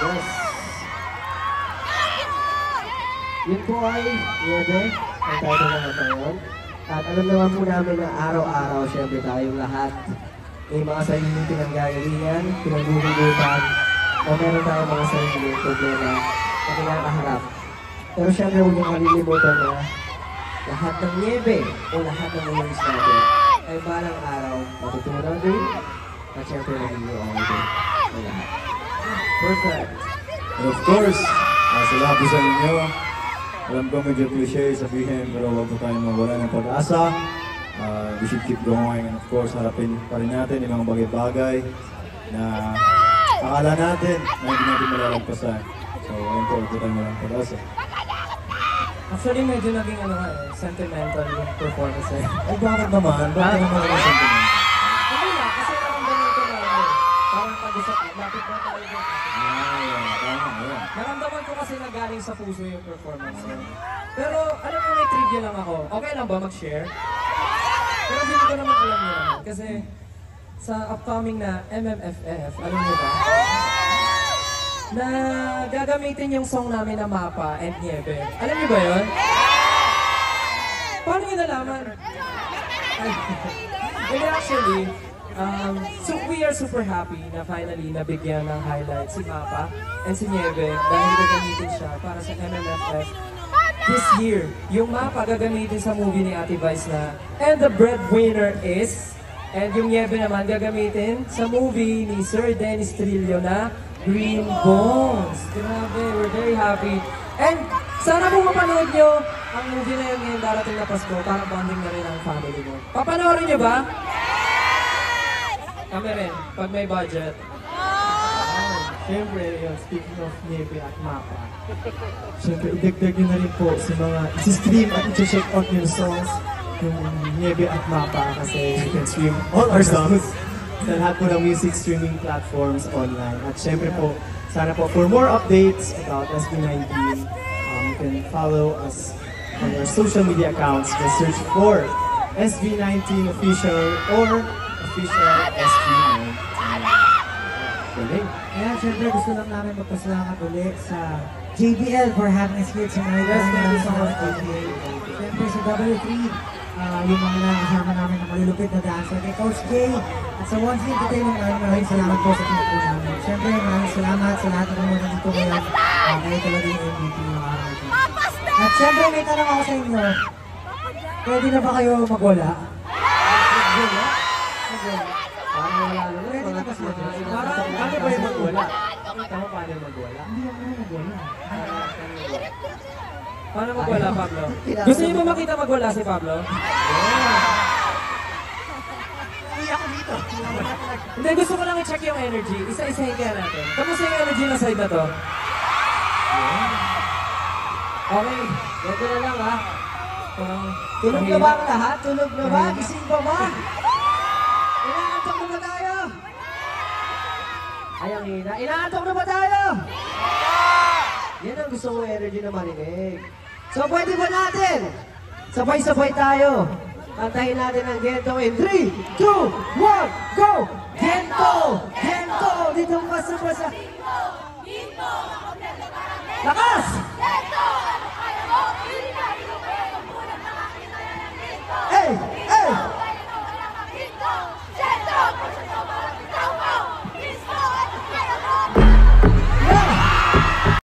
Yes. Yun po ay Niebe, ang title na natin ngayon. At alam naman po namin na araw-araw, syempre tayong lahat, may mga sariling pinanggagalingan, pinagbubutan, o meron tayong mga sariling problema na kinakaharap. Pero syempre huwag niyong kalilimutan na lahat ng Niebe o lahat ng moments natin ay balang araw matutunan din at syempre magiging okay din sa lahat. Perfect! And of course, sa lahat po sa inyo, alam ko medyo cliche sabihin pero huwag po tayong mawala ng pag-asa. We should keep going and of course harapin pa rin natin yung mga bagay-bagay na akala natin na hindi natin malalagpasan. So ayun po, huwag po tayong walang pag-asa. Actually, medyo naging sentimental yung performance eh. Ay bakit naman? Bakit naman ang sentiment? Hindi na, kasi naramdaman ko na parang pag-usap, lapit na tayo doon. Naramdaman ko kasi na galing sa puso yung performance eh. Pero alam mo, may trivia lang ako. Okay lang ba mag-share? Pero hindi ko naman alam yun naman. Kasi sa upcoming na MMFF, alam niyo ba? Na gagamitin yung song namin na Mapa and Niebe. Alam niyo ba yun? Paano niyo nalaman? And actually, so we are super happy na finally nabigyan ng highlight si Mapa and si Niebe dahil gagamitin siya para sa MMFF this year. Yung Mapa gagamitin sa movie ni Ate Vice na And the Breadwinner Is, and yung Niebe naman gagamitin sa movie ni Sir Dennis Trillo na Green Bones. Grabe, we're very happy. And sana po mapanood nyo ang movie na yun ngayon darating na Pasko para bonding na rin ang family mo. Papanoorin nyo ba? Kami rin, pag may budget. Siyempre, speaking of Niebe at Mapa, siyempre, idagdag nyo na rin po sa mga isi-stream at i-check out yung songs yung Niebe at Mapa kasi you can stream all our songs sa lahat po ng music streaming platforms online. At siyempre po, sana po for more updates about SB19, you can follow us on our social media accounts. Just search for SB19 Official or Official SB19. Galing. Kaya syempre gusto lang namin magpasalamat ulit sa JBL for having us here tonight. Yes, thank you so much. Syempre sa W3, yung mga nakasama namin na malulupit na dancer kay Coach K. At sa One Team Entertainment, maraming salamat po sa team po namin. Syempre maraming salamat sa lahat ng mga nandito ngayon. Kayo talaga yung MVP ng araw ito. At syempre may tanong ako sa inyo. Pwede na ba kayo magwala? Magwala? Parang wala naman. Pwede na ba sila? Parang paano ba yung magwala? Pakita mo paano yung magwala. Hindi ako na magwala. Paano magwala, Pablo? Gusto niyo ba makita magwala si Pablo? Hindi, gusto ko lang i-check yung energy. Isa-isahin kaya natin. Kamusta yung energy na side na to? Okay, ganito na lang ha. Tulog na ba ang lahat? Tulog na ba? Gising pa ba? Inaantok na ba tayo? Ay, ang hina. Inaantok na ba tayo? Yan ang gusto kong energy na marinig. So, pwede ba natin? Sabay-sabay tayo. Kantahin natin ang Gento in 3, 2, 1, go! Gento! Gento! Dito ka sa basa. Lakas! Gento!